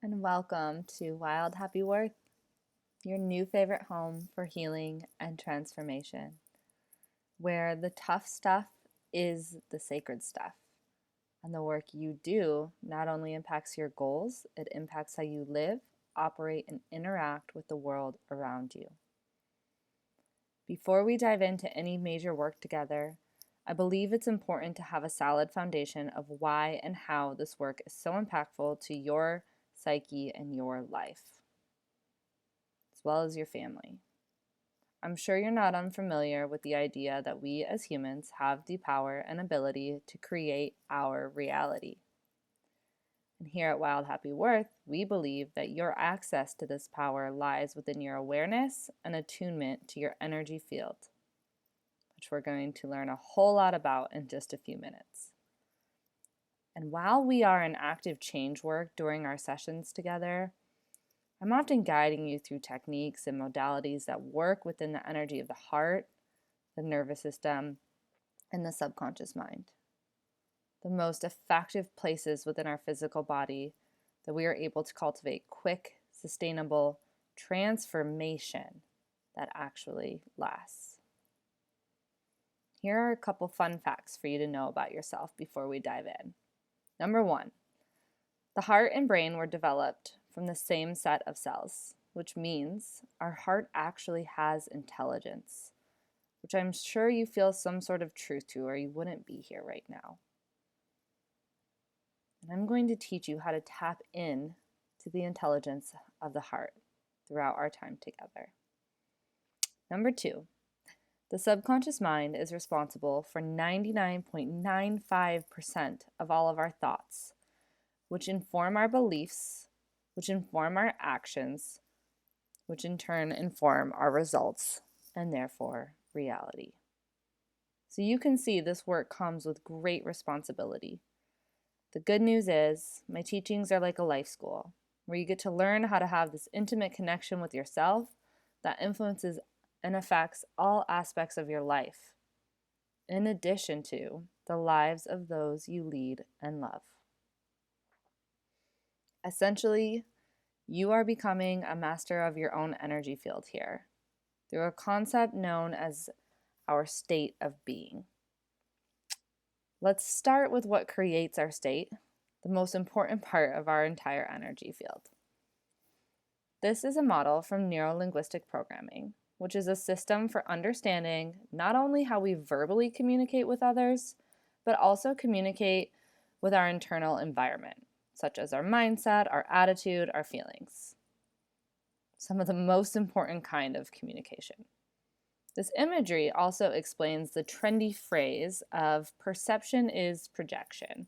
and welcome to Wild Happy Worth, your new favorite home for healing and transformation, where the tough stuff is the sacred stuff. And the work you do not only impacts your goals, it impacts how you live, operate, and interact with the world around you. Before we dive into any major work together, I believe it's important to have a solid foundation of why and how this work is so impactful to your psyche and your life, as well as your family. I'm sure you're not unfamiliar with the idea that we as humans have the power and ability to create our reality. And here at Wild Happy Worth, we believe that your access to this power lies within your awareness and attunement to your energy field, which we're going to learn a whole lot about in just a few minutes. And while we are in active change work during our sessions together, I'm often guiding you through techniques and modalities that work within the energy of the heart, the nervous system, and the subconscious mind. The most effective places within our physical body that we are able to cultivate quick, sustainable transformation that actually lasts. Here are a couple fun facts for you to know about yourself before we dive in. Number 1, the heart and brain were developed from the same set of cells, which means our heart actually has intelligence, which I'm sure you feel some sort of truth to, or you wouldn't be here right now. And I'm going to teach you how to tap in to the intelligence of the heart throughout our time together. Number 2, the subconscious mind is responsible for 99.95% of all of our thoughts, which inform our beliefs, which inform our actions, which in turn inform our results, and therefore reality. So you can see this work comes with great responsibility. The good news is my teachings are like a life school, where you get to learn how to have this intimate connection with yourself that influences and affects all aspects of your life, in addition to the lives of those you lead and love. Essentially, you are becoming a master of your own energy field here through a concept known as our state of being. Let's start with what creates our state, the most important part of our entire energy field. This is a model from neuro-linguistic programming, which is a system for understanding not only how we verbally communicate with others, but also communicate with our internal environment, such as our mindset, our attitude, our feelings. Some of the most important kind of communication. This imagery also explains the trendy phrase of perception is projection,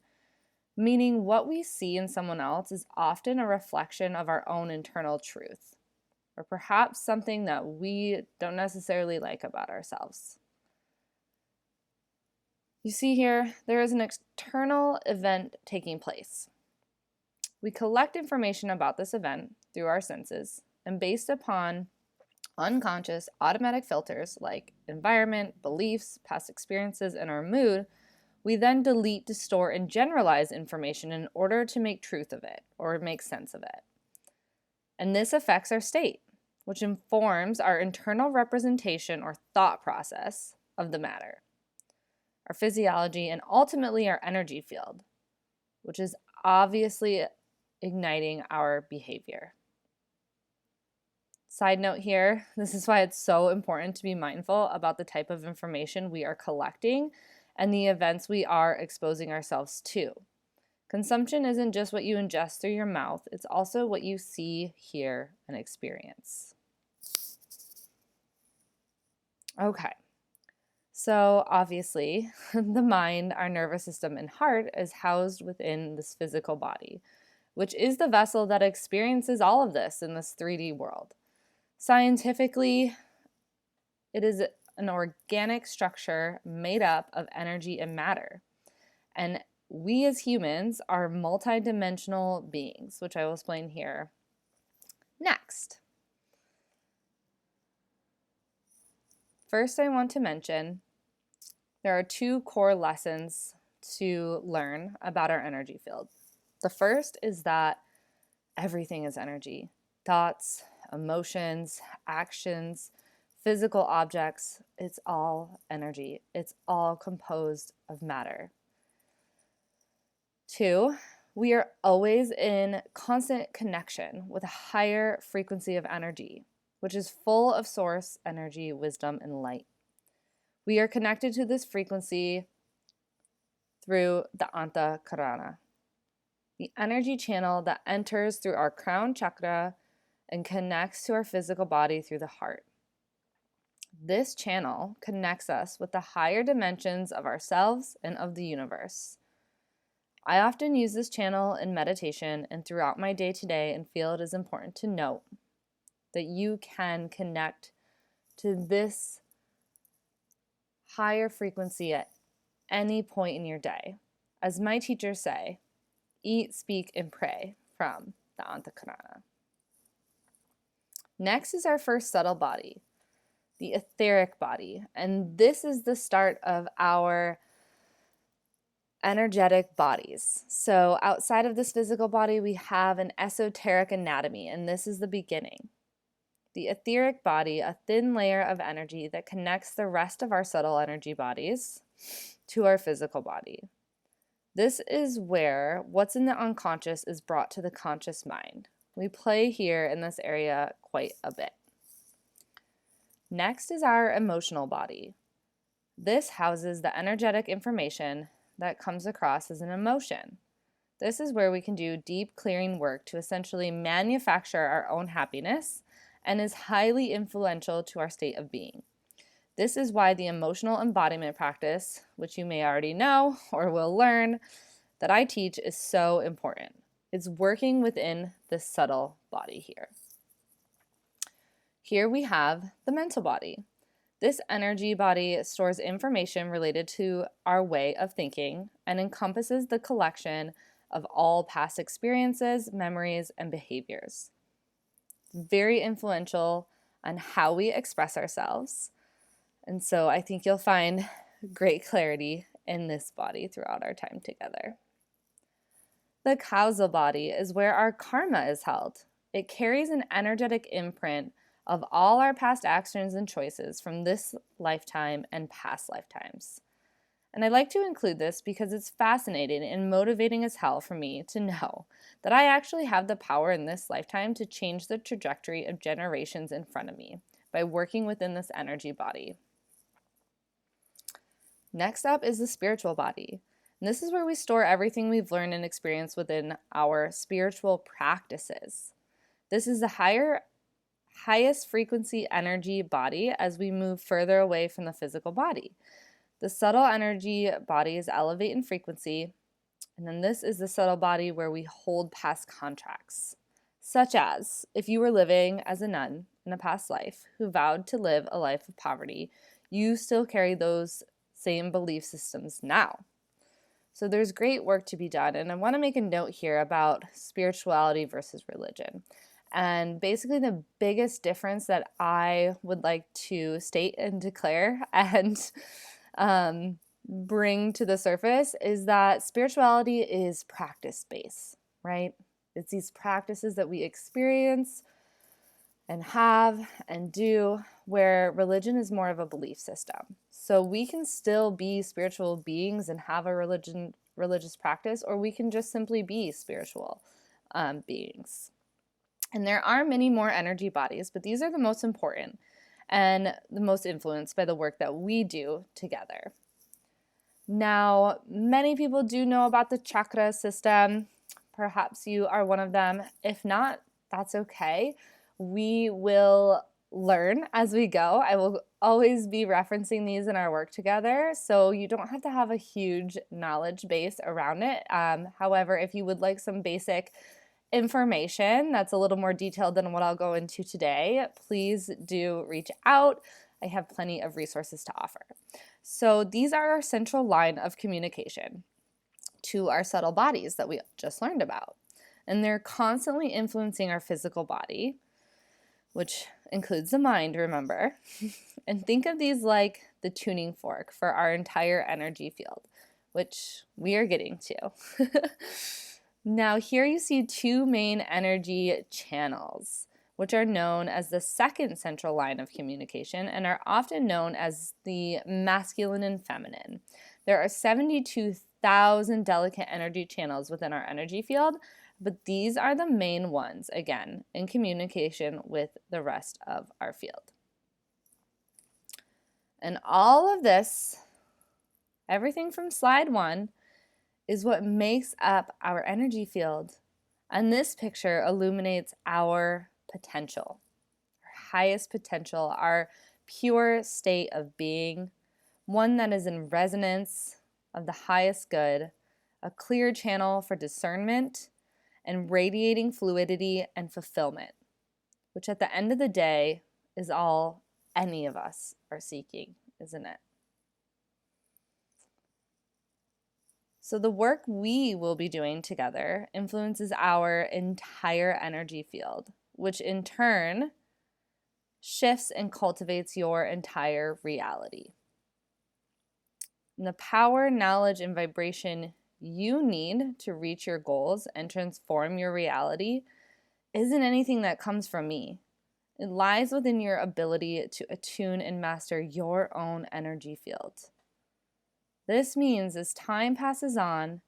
meaning what we see in someone else is often a reflection of our own internal truth, or perhaps something that we don't necessarily like about ourselves. You see here, there is an external event taking place. We collect information about this event through our senses, and based upon unconscious automatic filters like environment, beliefs, past experiences, and our mood, we then delete, distort, and generalize information in order to make truth of it or make sense of it. And this affects our state, which informs our internal representation or thought process of the matter, our physiology, and ultimately our energy field, which is obviously igniting our behavior. Side note here, this is why it's so important to be mindful about the type of information we are collecting and the events we are exposing ourselves to. Consumption isn't just what you ingest through your mouth, it's also what you see, hear, and experience. Okay, so obviously the mind, our nervous system, and heart is housed within this physical body, which is the vessel that experiences all of this in this 3D world. Scientifically, it is an organic structure made up of energy and matter. And we as humans are multidimensional beings, which I will explain here next. First, I want to mention there are 2 core lessons to learn about our energy field. The first is that Everything is energy. Thoughts, emotions, actions, physical objects, it's all energy. It's all composed of matter. 2, we are always in constant connection with a higher frequency of energy, which is full of source energy, wisdom, and light. We are connected to this frequency through the Antahkarana, the energy channel that enters through our crown chakra and connects to our physical body through the heart. This channel connects us with the higher dimensions of ourselves and of the universe. I often use this channel in meditation and throughout my day-to-day and feel it is important to note that you can connect to this higher frequency at any point in your day. As my teachers say, eat, speak, and pray from the Antahkarana. Next is our first subtle body, the etheric body, and this is the start of our energetic bodies. So outside of this physical body, we have an esoteric anatomy, and this is the beginning. The etheric body, a thin layer of energy that connects the rest of our subtle energy bodies to our physical body. This is where what's in the unconscious is brought to the conscious mind. We play here in this area quite a bit. Next is our emotional body. This houses the energetic information that comes across as an emotion. This is where we can do deep clearing work to essentially manufacture our own happiness and is highly influential to our state of being. This is why the emotional embodiment practice, which you may already know or will learn, that I teach is so important. It's working within this subtle body here. Here we have the mental body. This energy body stores information related to our way of thinking and encompasses the collection of all past experiences, memories, and behaviors. Very influential on how we express ourselves. And so I think you'll find great clarity in this body throughout our time together. The causal body is where our karma is held. It carries an energetic imprint of all our past actions and choices from this lifetime and past lifetimes. And I like to include this because it's fascinating and motivating as hell for me to know that I actually have the power in this lifetime to change the trajectory of generations in front of me by working within this energy body. Next up is the spiritual body. And this is where we store everything we've learned and experienced within our spiritual practices. This is the highest frequency energy body as we move further away from the physical body. The subtle energy bodies elevate in frequency, and then this is the subtle body where we hold past contracts, such as if you were living as a nun in a past life who vowed to live a life of poverty, you still carry those same belief systems now. So there's great work to be done, and I want to make a note here about spirituality versus religion. And basically the biggest difference that I would like to state and declare and bring to the surface is that spirituality is practice-based, right? It's these practices that we experience and have and do, where religion is more of a belief system. So we can still be spiritual beings and have a religious practice, or we can just simply be spiritual beings. And there are many more energy bodies, but these are the most important and the most influenced by the work that we do together. Now, many people do know about the chakra system. Perhaps you are one of them. If not, that's okay. We will learn as we go. I will always be referencing these in our work together, so you don't have to have a huge knowledge base around it. However, if you would like some basic information that's a little more detailed than what I'll go into today, please do reach out. I have plenty of resources to offer. So these are our central line of communication to our subtle bodies that we just learned about. And they're constantly influencing our physical body, which includes the mind, remember. And think of these like the tuning fork for our entire energy field, which we are getting to. Now, here you see two main energy channels, which are known as the second central line of communication and are often known as the masculine and feminine. There are 72,000 delicate energy channels within our energy field, but these are the main ones, again, in communication with the rest of our field. And all of this, everything from slide 1, is what makes up our energy field. And this picture illuminates our potential, our highest potential, our pure state of being, one that is in resonance of the highest good, a clear channel for discernment, and radiating fluidity and fulfillment, which at the end of the day is all any of us are seeking, isn't it? So the work we will be doing together influences our entire energy field, which in turn shifts and cultivates your entire reality. And the power, knowledge, and vibration you need to reach your goals and transform your reality isn't anything that comes from me. It lies within your ability to attune and master your own energy field. This means as time passes on,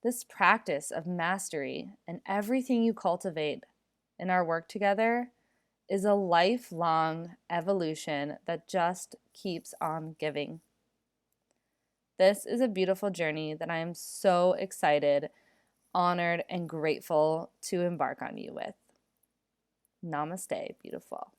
this practice of mastery and everything you cultivate in our work together is a lifelong evolution that just keeps on giving. This is a beautiful journey that I am so excited, honored, and grateful to embark on you with. Namaste, beautiful.